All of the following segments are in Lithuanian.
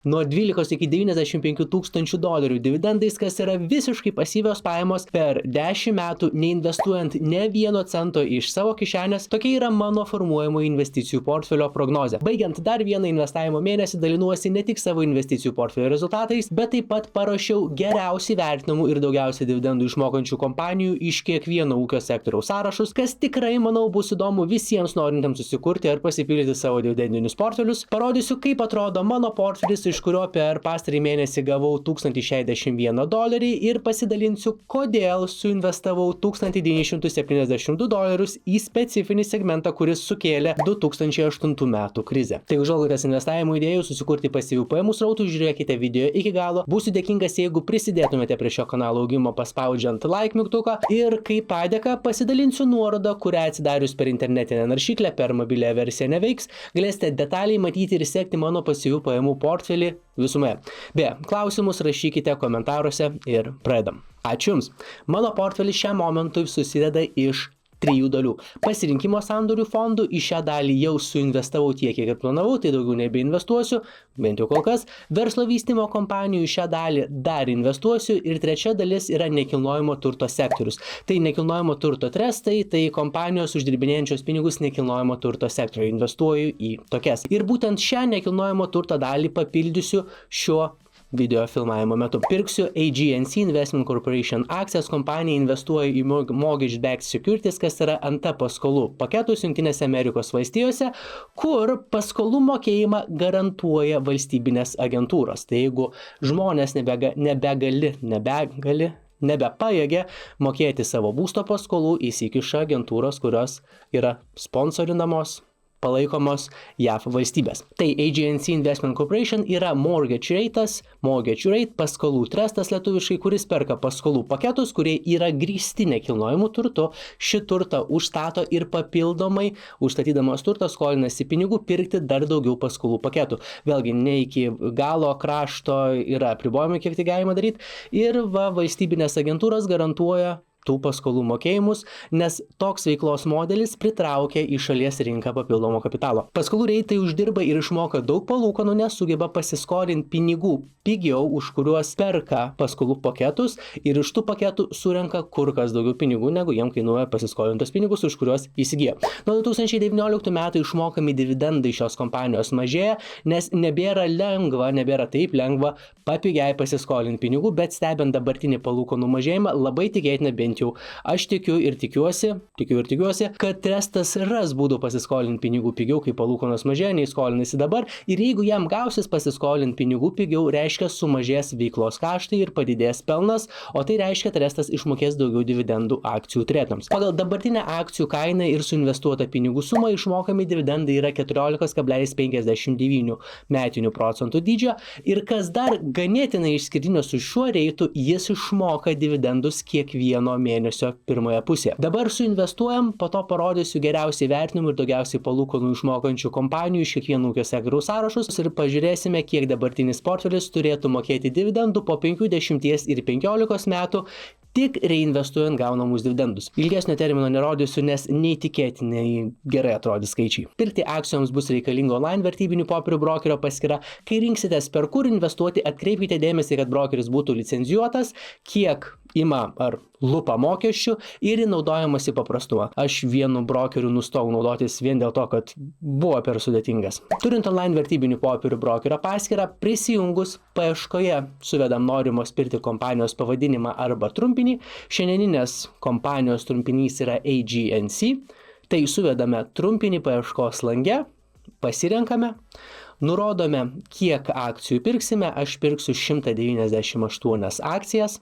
nuo 12 iki 95 tūkstančių dolerių dividendais, kas yra visiškai pasyvios pajamos per 10 metų, neinvestuojant ne vieno cento iš savo kišenės. Tokia yra mano formuojamo investicijų portfelio prognozė. Baigiant dar vieną investavimo mėnesį, dalinuosi ne tik savo investicijų portfelio rezultatais, bet taip pat parašiau geriausiai vertinamų ir daugiausiai dividendų išmokančių kompanijų iš kiekvieno ūkio sektoriaus sąrašus, kas tikrai, manau, bus įdomu visiems norintiems susikurti ar pasipildyti savo dividendinius portfelius. Parodysiu, kaip atrodo mano portfelis, iš kurio per pastarį mėnesį gavau $1061 ir pasidalinsiu, kodėl suinvestavau $1972 į specifinį segmentą, kuris sukėlė 2008 metų krizę. Tai užuolaidas investavimo idėjų susikurti pasyvių pajamų srautų, žiūrėkite video iki galo. Būsiu dėkingas, jeigu prisidėtumėte prie šio kanalo augimo paspaudžiant like mygtuką ir kaip padėką pasidalinsiu nuorodą, kurią atsidarius per internetinę naršyklę per mobilią versiją neveiks. Galėsite detaliai matyti ir sekti mano pasyvių pajamų portfelį visumoje. Beje, klausimus rašykite komentaruose ir pradedam. Ačiū Jums. Mano portfelis šiam momentui susideda iš 3 dalių. Pasirinkimo sandorių fondų, į šią dalį jau suinvestavau tiek, kiek ir planavau, tai daugiau nebeinvestuosiu, bent jau kol kas. Verslo vystymo kompanijų, į šią dalį dar investuosiu ir trečia dalis yra nekilnojamo turto sektorius. Tai nekilnojamo turto trestai, tai kompanijos uždirbinėjančios pinigus nekilnojamo turto sektoriuje. Investuoju į tokias. Ir būtent šią nekilnojamo turto dalį papildysiu šiuo video filmavimo metu. Pirksiu AGNC Investment Corporation akcijas, kompanija investuoja į mortgage-backed securities, kas yra ant paskolų paketus Jungtinėse Amerikos valstijose, kur paskolų mokėjimą garantuoja valstybinės agentūros. Tai jeigu žmonės nebepajėgia mokėti savo būsto paskolų, įsikiša agentūros, kurios yra sponsorinamos, palaikomos JAV valstybės. Tai AGNC Investment Corporation yra mortgage rate, paskolų trestas lietuviškai, kuris perka paskolų paketus, kurie yra grįsti nekilnojimu turtu. Ši turtą užstato ir papildomai užstatydamas turtą skolinasi pinigų pirkti dar daugiau paskolų paketų. Vėlgi, ne iki galo krašto yra apribojimai, kiek tai galima daryti. Ir valstybinės agentūros garantuoja tų paskolų mokėjimus, nes toks veiklos modelis pritraukia į šalies rinką papildomo kapitalo. Paskolų reitai uždirba ir išmoka daug palūkanų, nes sugeba pasiskolinti pinigų pigiau, už kuriuos perka paskolų paketus ir iš tų paketų surenka kur kas daugiau pinigų, negu jiem kainuoja pasiskolintos pinigus, už kuriuos įsigijo. Nuo 2019 metų išmokami dividendai šios kompanijos mažėja, nes nebėra taip lengva papigiai pasiskolinti pinigų, bet stebint dabartinį palūkanų mažėjimą, labai tikėtina, bent jau aš tikiu ir tikiuosi, kad trestas ras būdų pasiskolinti pinigų pigiau, kai palūkanos mažėja, nei skolinasi dabar, ir jeigu jam gausis pasiskolinti pinigų pigiau, reiškia sumažės veiklos kaštai ir padidės pelnas, o tai reiškia trestas išmokės daugiau dividendų akcijų turėtojams. Pagal dabartinę akcijų kainą ir suinvestuotą pinigų sumą išmokami dividendai yra 14,59 metinių procentų dydžio, ir kas dar ganėtinai išskirtinio su šiuo reitu, jis išmoka dividendus kiekvieno mėnesio pirmoje pusėje. Dabar suinvestuojam, po to parodysiu geriausiai vertinimų ir daugiausiai palūkanų išmokančių kompanijų iš kiekvieno ūkio sektoriaus sąrašus ir pažiūrėsime, kiek dabartinis portfelis turėtų mokėti dividendų po 5, 10 ir 15 metų, tik reinvestuojant gaunamus dividendus. Ilgesnio termino nerodysiu, nes neįtikėtinai gerai atrodys skaičiai. Pirkti akcijoms bus reikalinga online vertybinių popierių brokerio paskyra. Kai rinksitės per kur investuoti, atkreipkite dėmesį, kad brokeris būtų licencijuotas, kiek ima ar lupa mokesčių ir naudojamasi paprastumą. Aš vienu brokeriu nustojau naudotis vien dėl to, kad buvo per sudėtingas. Turint online vertybinių popierių brokerio paskyrą, prisijungus paieškoje suvedam norimos pirkti kompanijos pavadinimą arba trumpinį. Šiandieninės kompanijos trumpinys yra AGNC. Tai suvedame trumpinį paieškos lange, pasirenkame, nurodome, kiek akcijų pirksime. Aš pirksiu 198 akcijas.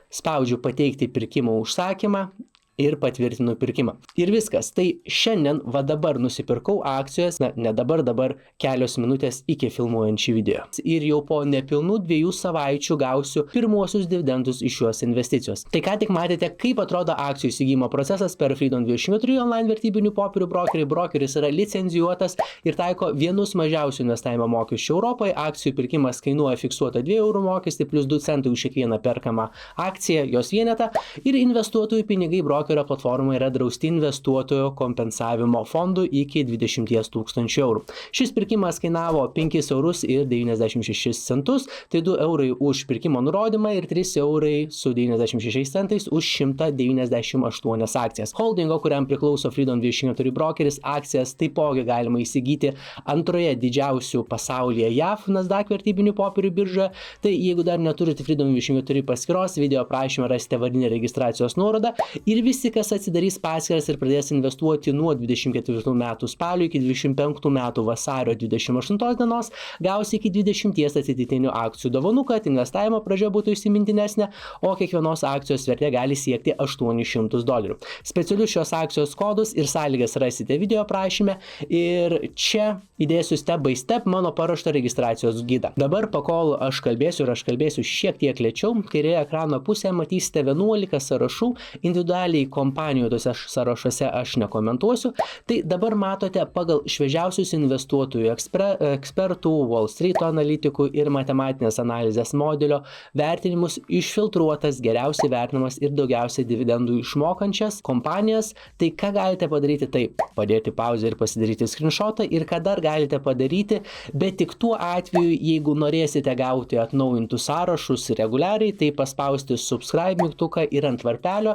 Spaudžiu pateikti pirkimo užsakymą ir patvirtinu pirkimą. Ir viskas. Tai šiandien, dabar nusipirkau akcijos, ne dabar kelios minutės iki filmuojant šį video. Ir jau po nepilnų 2 savaičių gausiu pirmuosius dividendus iš šios investicijos. Tai ką tik matėte, kaip atrodo akcijų įsigijimo procesas per Freedom 24 online vertybinių popierių brokerį. Brokeris yra licencijuotas ir taiko vienus mažiausių investavimo mokesčių Europoje. Akcijų pirkimas kainuoja fiksuotą 2 eurų mokestį plus 2 centai už kiekvieną perkamą akciją, jos vienetą, ir investuotojų pinigai brokerio brokerio platformoje yra drausti investuotojo kompensavimo fondų iki 20 000 eurų. Šis pirkimas kainavo 5,96 eurus, tai 2 eurai už pirkimo nurodymą ir 3 eurai su 96 centais už 198 akcijas. Holdingo, kuriam priklauso Freedom24 brokeris, akcijas taipogi galima įsigyti antroje didžiausių pasaulyje JAV Nasdaq vertybinių popierių biržoje. Tai jeigu dar neturite Freedom24 paskyros, video aprašyme rasite vardinę registracijos nuorodą ir visi, kas atsidarys paskyras ir pradės investuoti nuo 24 metų spalio iki 25 metų vasario 28 dienos, gaus iki 20 atsitiktinių akcijų dovanų, kad investavimo pradžia būtų įsimintinesnė, o kiekvienos akcijos vertė gali siekti $800. Specialius šios akcijos kodus ir sąlygas rasite video aprašyme ir čia įdėsiu step by step mano paruoštą registracijos gidą. Dabar, pakol aš kalbėsiu šiek tiek lėčiau, kairėje ekrano pusėje matysite 11 sąrašų, individualiai kompanijų tose sąrašuose aš nekomentuosiu. Tai dabar matote pagal šviežiausius investuotojų ekspertų, Wall Street analitikų ir matematinės analizės modelio vertinimus išfiltruotas, geriausiai vertinamas ir daugiausiai dividendų išmokančias kompanijas. Tai ką galite padaryti? Taip, padėti pauzę ir pasidaryti screenshotą ir ką dar galite padaryti, bet tik tuo atveju, jeigu norėsite gauti atnaujintus sąrašus reguliariai, tai paspausti subscribe mygtuką ir ant varpelio,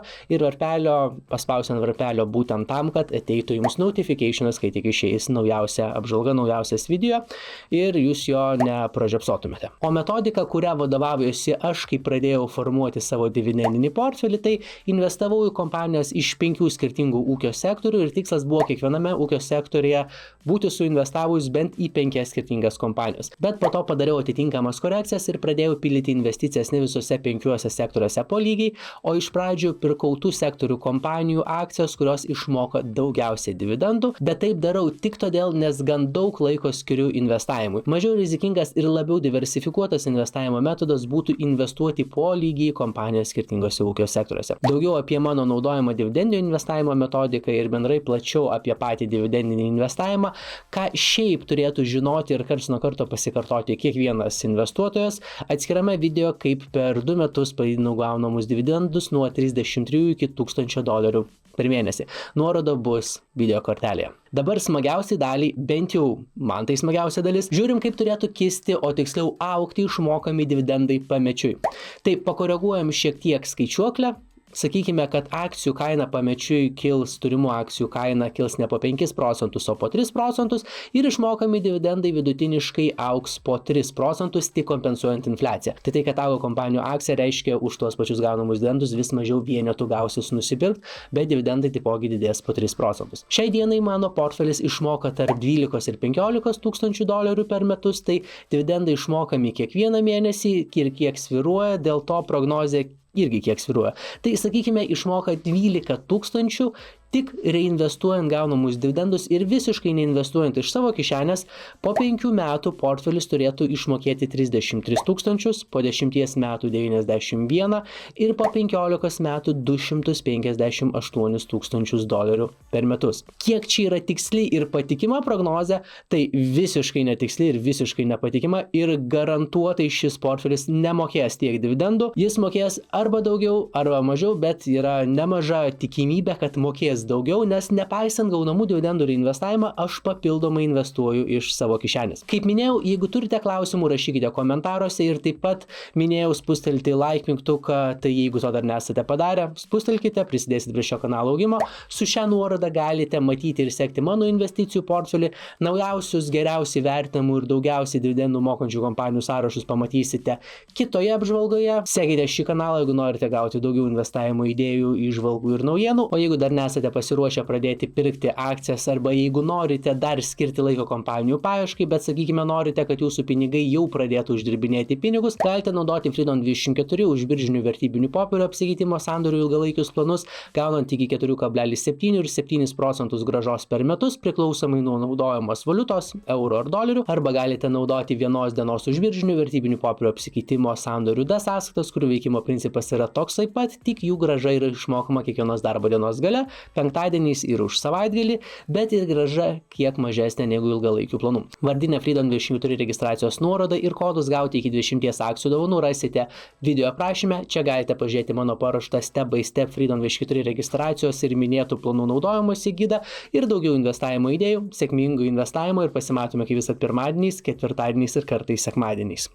paspausti ant varpelio būtent tam, kad ateitų jums notificationas, kai tik išeis naujausia apžvalga, naujausias video ir jūs jo nepražiopsotumėte. O metodika, kurią vadovaujuosi aš, kai pradėjau formuoti savo dividendinį portfelį, tai investavau į kompanijas iš 5 skirtingų ūkio sektorių ir tikslas buvo kiekviename ūkio sektorėje būti suinvestavus bent į 5 skirtingas kompanijas. Bet po to padariau atitinkamas korekcijas ir pradėjau pildyti investicijas ne visose 5 sektoriuose po lygiai, o iš pradžių pirkau tų sektorių kompanijų akcijos, kurios išmoka daugiausiai dividendų, bet taip darau tik todėl, nes gan daug laiko skiriu investavimui. Mažiau rizikingas ir labiau diversifikuotas investavimo metodas būtų investuoti po lygiai kompanijas skirtingose ūkio sektoriuose. Daugiau apie mano naudojamą dividendinio investavimo metodiką ir bendrai plačiau apie patį dividendinį investavimą, ką šiaip turėtų žinoti ir karts nuo karto pasikartoti kiekvienas investuotojas, atskirame video, kaip per 2 metus padidinau gaunamus dividendus nuo 33 iki $1000 per mėnesį. Nuoroda bus video kortelėje. Dabar smagiausiai daliai, bent jau man tai smagiausia dalis, žiūrim, kaip turėtų kisti, o tiksliau augti išmokami dividendai pamečiui. Tai pakoreguojam šiek tiek skaičiuoklę. Sakykime, kad akcijų kaina pamečiui kils, turimų akcijų kaina kils ne po 5%, o po 3% ir išmokami dividendai vidutiniškai augs po 3%, tik kompensuojant infliaciją. Tai, kad augo kompanijų akcija, reiškia už tuos pačius gaunamus dividendus vis mažiau vienetų gausis nusipirkti, bet dividendai taipogi didės po 3%. Šiai dienai mano portfelis išmoka tarp 12 ir 15 tūkstančių dolerių per metus, tai dividendai išmokami kiekvieną mėnesį ir kiek svyruoja, dėl to prognozė irgi kiek svyruoja. Tai, sakykime, išmoka 12 000 tik reinvestuojant gaunamus dividendus ir visiškai neinvestuojant iš savo kišenės, po 5 metų portfelis turėtų išmokėti 33 000, po 10 metų 91 ir po 15 metų $258 000 per metus. Kiek čia yra tiksli ir patikima prognozė, tai visiškai netiksli ir visiškai nepatikima ir garantuotai šis portfelis nemokės tiek dividendų. Jis mokės arba daugiau, arba mažiau, bet yra nemaža tikimybė, kad mokės daugiau, nes nepaisant gaunamų dividendų reinvestavimą, aš papildomai investuoju iš savo kišenės. Kaip minėjau, jeigu turite klausimų, rašykite komentaruose ir taip pat minėjau spustelti like mygtuką, tai jeigu to dar nesate padarę, spustelkite, prisidėsite prie šio kanalo augimo. Su šią nuorodą galite matyti ir sekti mano investicijų portfelį, naujausius, geriausiai vertinamų ir daugiausiai dividendų mokančių kompanijų sąrašus pamatysite kitoje apžvalgoje. Sekite šį kanalą, jeigu norite gauti daugiau investavimo idėjų, įžvalgų ir naujienų, o jeigu dar nesate pasiruošę pradėti pirkti akcijas arba jeigu norite dar skirti laiko kompanijų paieškai, bet sakykime norite, kad jūsų pinigai jau pradėtų uždirbinėti pinigus, galite naudoti Freedom24 už biržinių vertybinių popierių apsikeitimo sandorių ilgalaikius planus, gaunant iki 4,7 ir 7% grąžos per metus, priklausomai nuo naudojamos valiutos, euro ar dolerių, arba galite naudoti vienos dienos už biržinių vertybinių popierių apsikeitimo sandorių sąskaitas, kurių veikimo principas yra toks taip pat, tik jų grąža yra išmokama kiekvienos darbo dienos gale. penktadieniais ir už savaitgalį, bet ir grąža kiek mažesnė negu ilgalaikių planų. Vardinę Freedom24 registracijos nuorodą ir kodus gauti iki 20 akcijų dovanų rasite video aprašyme. Čia galite pažiūrėti mano paruoštą step by step Freedom24 registracijos ir minėtų planų naudojimosi gidą ir daugiau investavimo idėjų, sėkmingų investavimo ir pasimatome kaip visat pirmadieniais, ketvirtadieniais ir kartais sekmadieniais.